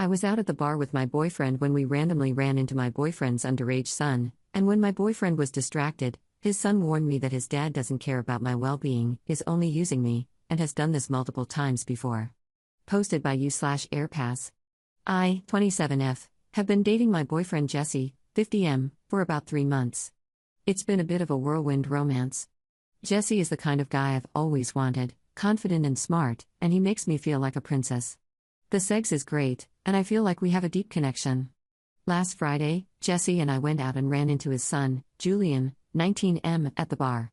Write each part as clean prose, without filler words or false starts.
I was out at the bar with my boyfriend when we randomly ran into my boyfriend's underage son, and when my boyfriend was distracted, his son warned me that his dad doesn't care about my well-being, is only using me, and has done this multiple times before. Posted by you/airpass. I, 27F, have been dating my boyfriend Jesse, 50M, for about 3 months. It's been a bit of a whirlwind romance. Jesse is the kind of guy I've always wanted, confident and smart, and he makes me feel like a princess. The sex is great, and I feel like we have a deep connection. Last Friday, Jesse and I went out and ran into his son, Julian, 19M, at the bar.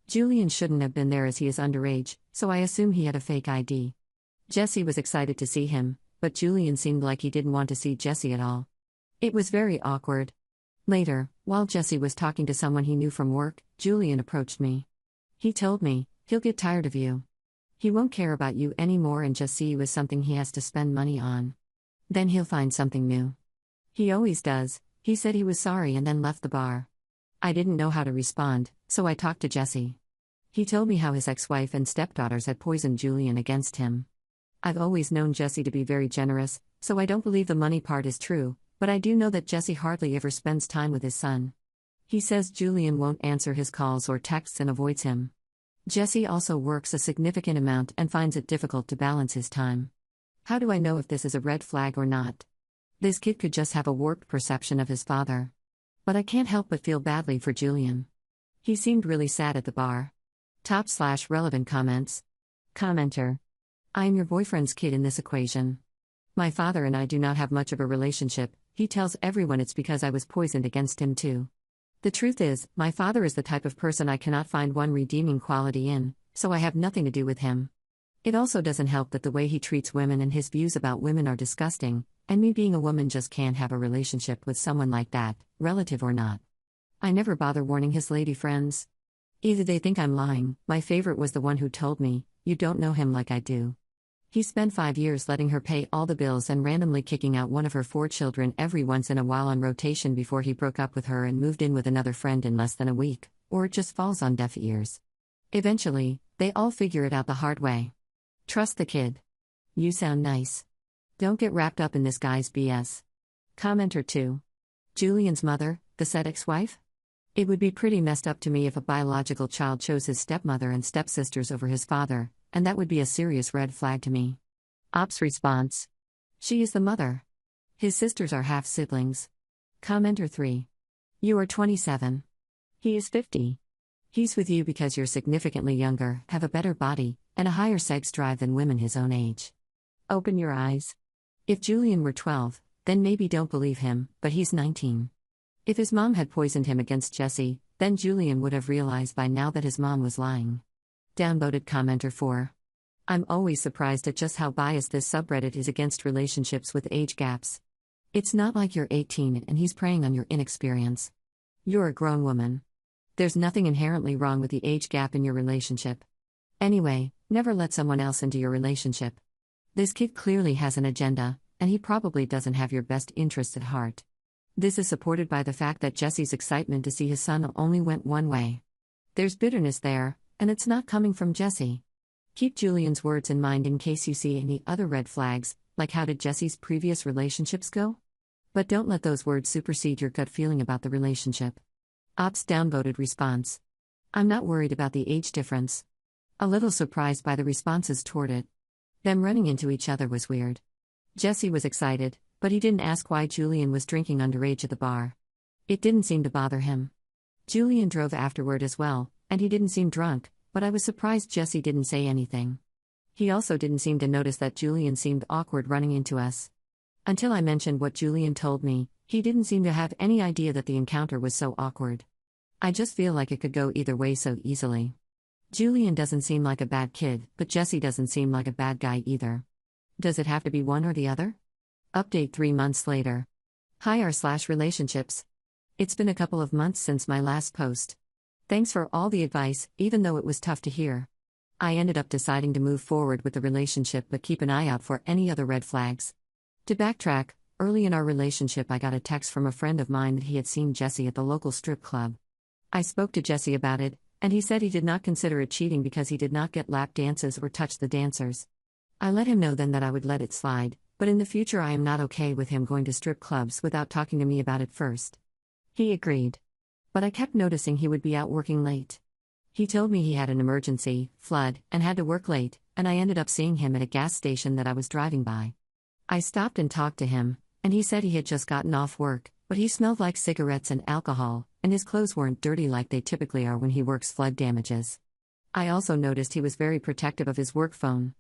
Julian shouldn't have been there as he is underage, so I assume he had a fake ID. Jesse was excited to see him, but Julian seemed like he didn't want to see Jesse at all. It was very awkward. Later, while Jesse was talking to someone he knew from work, Julian approached me. He told me, "He'll get tired of you. He won't care about you anymore and just see you as something he has to spend money on. Then he'll find something new. He always does." He said he was sorry and then left the bar. I didn't know how to respond, so I talked to Jesse. He told me how his ex-wife and stepdaughters had poisoned Julian against him. I've always known Jesse to be very generous, so I don't believe the money part is true, but I do know that Jesse hardly ever spends time with his son. He says Julian won't answer his calls or texts and avoids him. Jesse also works a significant amount and finds it difficult to balance his time. How do I know if this is a red flag or not? This kid could just have a warped perception of his father. But I can't help but feel badly for Julian. He seemed really sad at the bar. Top/relevant comments. Commenter. I am your boyfriend's kid in this equation. My father and I do not have much of a relationship. He tells everyone it's because I was poisoned against him too. The truth is, my father is the type of person I cannot find one redeeming quality in, so I have nothing to do with him. It also doesn't help that the way he treats women and his views about women are disgusting, and me being a woman just can't have a relationship with someone like that, relative or not. I never bother warning his lady friends. Either they think I'm lying. My favorite was the one who told me, "You don't know him like I do." He spent 5 years letting her pay all the bills and randomly kicking out one of her 4 children every once in a while on rotation before he broke up with her and moved in with another friend in less than a week, or it just falls on deaf ears. Eventually, they all figure it out the hard way. Trust the kid. You sound nice. Don't get wrapped up in this guy's BS. Commenter 2. Julian's mother, the said ex-wife? It would be pretty messed up to me if a biological child chose his stepmother and stepsisters over his father, and that would be a serious red flag to me. Ops response. She is the mother. His sisters are half-siblings. Commenter 3. You are 27. He is 50. He's with you because you're significantly younger, have a better body, and a higher sex drive than women his own age. Open your eyes. If Julian were 12, then maybe don't believe him, but he's 19. If his mom had poisoned him against Jesse, then Julian would have realized by now that his mom was lying. Downvoted commenter 4. I'm always surprised at just how biased this subreddit is against relationships with age gaps. It's not like you're 18 and he's preying on your inexperience. You're a grown woman. There's nothing inherently wrong with the age gap in your relationship. Anyway, never let someone else into your relationship. This kid clearly has an agenda, and he probably doesn't have your best interests at heart. This is supported by the fact that Jesse's excitement to see his son only went one way. There's bitterness there, and it's not coming from Jesse. Keep Julian's words in mind in case you see any other red flags, like how did Jesse's previous relationships go? But don't let those words supersede your gut feeling about the relationship. Ops downvoted response. I'm not worried about the age difference. A little surprised by the responses toward it. Them running into each other was weird. Jesse was excited, but he didn't ask why Julian was drinking underage at the bar. It didn't seem to bother him. Julian drove afterward as well, and he didn't seem drunk, but I was surprised Jesse didn't say anything. He also didn't seem to notice that Julian seemed awkward running into us. Until I mentioned what Julian told me, he didn't seem to have any idea that the encounter was so awkward. I just feel like it could go either way so easily. Julian doesn't seem like a bad kid, but Jesse doesn't seem like a bad guy either. Does it have to be one or the other? Update 3 months later. Hi r/relationships. It's been a couple of months since my last post. Thanks for all the advice, even though it was tough to hear. I ended up deciding to move forward with the relationship but keep an eye out for any other red flags. To backtrack, early in our relationship I got a text from a friend of mine that he had seen Jesse at the local strip club. I spoke to Jesse about it, and he said he did not consider it cheating because he did not get lap dances or touch the dancers. I let him know then that I would let it slide, but in the future I am not okay with him going to strip clubs without talking to me about it first. He agreed. But I kept noticing he would be out working late. He told me he had an emergency, flood, and had to work late, and I ended up seeing him at a gas station that I was driving by. I stopped and talked to him, and he said he had just gotten off work, but he smelled like cigarettes and alcohol, and his clothes weren't dirty like they typically are when he works flood damages. I also noticed he was very protective of his work phone.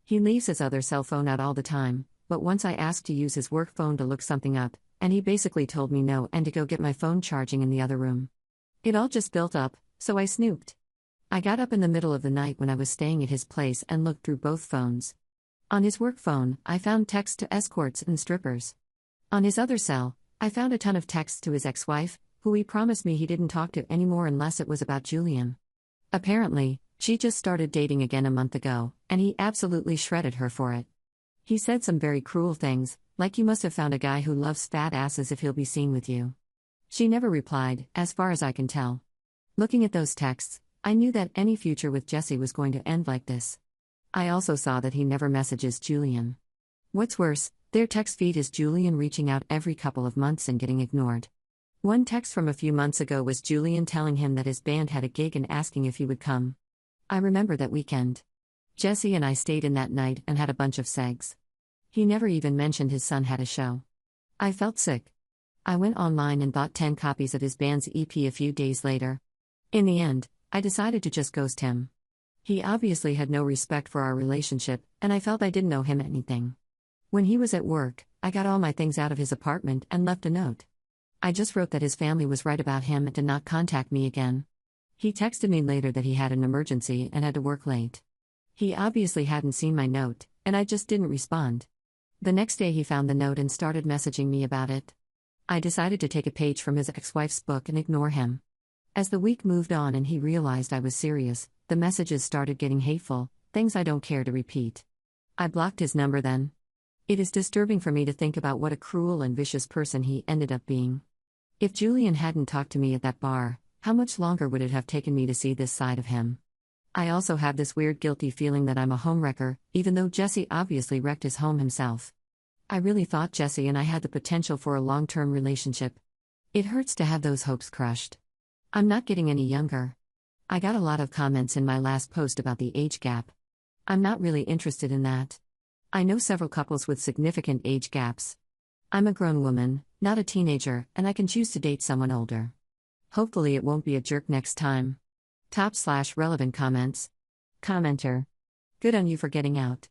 He leaves his other cell phone out all the time, but once I asked to use his work phone to look something up, and he basically told me no and to go get my phone charging in the other room. It all just built up, so I snooped. I got up in the middle of the night when I was staying at his place and looked through both phones. On his work phone, I found texts to escorts and strippers. On his other cell, I found a ton of texts to his ex-wife, who he promised me he didn't talk to anymore unless it was about Julian. Apparently, she just started dating again a month ago, and he absolutely shredded her for it. He said some very cruel things, like you must have found a guy who loves fat asses if he'll be seen with you. She never replied, as far as I can tell. Looking at those texts, I knew that any future with Jesse was going to end like this. I also saw that he never messages Julian. What's worse, their text feed is Julian reaching out every couple of months and getting ignored. One text from a few months ago was Julian telling him that his band had a gig and asking if he would come. I remember that weekend. Jesse and I stayed in that night and had a bunch of segs. He never even mentioned his son had a show. I felt sick. I went online and bought 10 copies of his band's EP a few days later. In the end, I decided to just ghost him. He obviously had no respect for our relationship, and I felt I didn't owe him anything. When he was at work, I got all my things out of his apartment and left a note. I just wrote that his family was right about him and to not contact me again. He texted me later that he had an emergency and had to work late. He obviously hadn't seen my note, and I just didn't respond. The next day he found the note and started messaging me about it. I decided to take a page from his ex-wife's book and ignore him. As the week moved on and he realized I was serious, the messages started getting hateful, things I don't care to repeat. I blocked his number then. It is disturbing for me to think about what a cruel and vicious person he ended up being. If Julian hadn't talked to me at that bar, how much longer would it have taken me to see this side of him? I also have this weird guilty feeling that I'm a homewrecker, even though Jesse obviously wrecked his home himself. I really thought Jesse and I had the potential for a long-term relationship. It hurts to have those hopes crushed. I'm not getting any younger. I got a lot of comments in my last post about the age gap. I'm not really interested in that. I know several couples with significant age gaps. I'm a grown woman, not a teenager, and I can choose to date someone older. Hopefully it won't be a jerk next time. /relevant comments. Commenter. Good on you for getting out.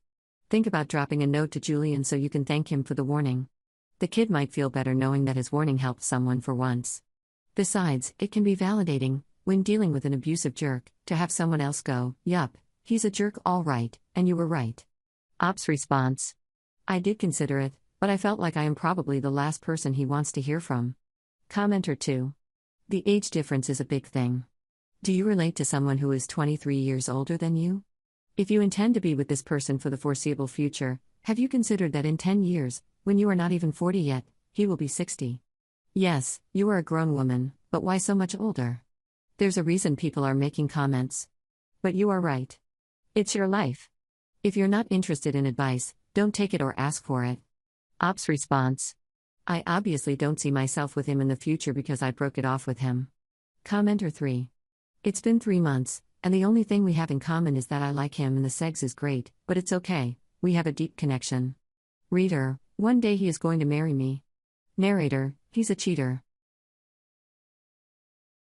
Think about dropping a note to Julian so you can thank him for the warning. The kid might feel better knowing that his warning helped someone for once. Besides, it can be validating, when dealing with an abusive jerk, to have someone else go, "Yup, he's a jerk all right, and you were right." Op's response. I did consider it, but I felt like I am probably the last person he wants to hear from. Commenter 2. The age difference is a big thing. Do you relate to someone who is 23 years older than you? If you intend to be with this person for the foreseeable future, have you considered that in 10 years, when you are not even 40 yet, he will be 60? Yes, you are a grown woman, but why so much older? There's a reason people are making comments. But you are right. It's your life. If you're not interested in advice, don't take it or ask for it. Op's response. I obviously don't see myself with him in the future because I broke it off with him. Commenter 3. It's been 3 months, and the only thing we have in common is that I like him and the sex is great, but it's okay, we have a deep connection. Reader, one day he is going to marry me. Narrator, he's a cheater.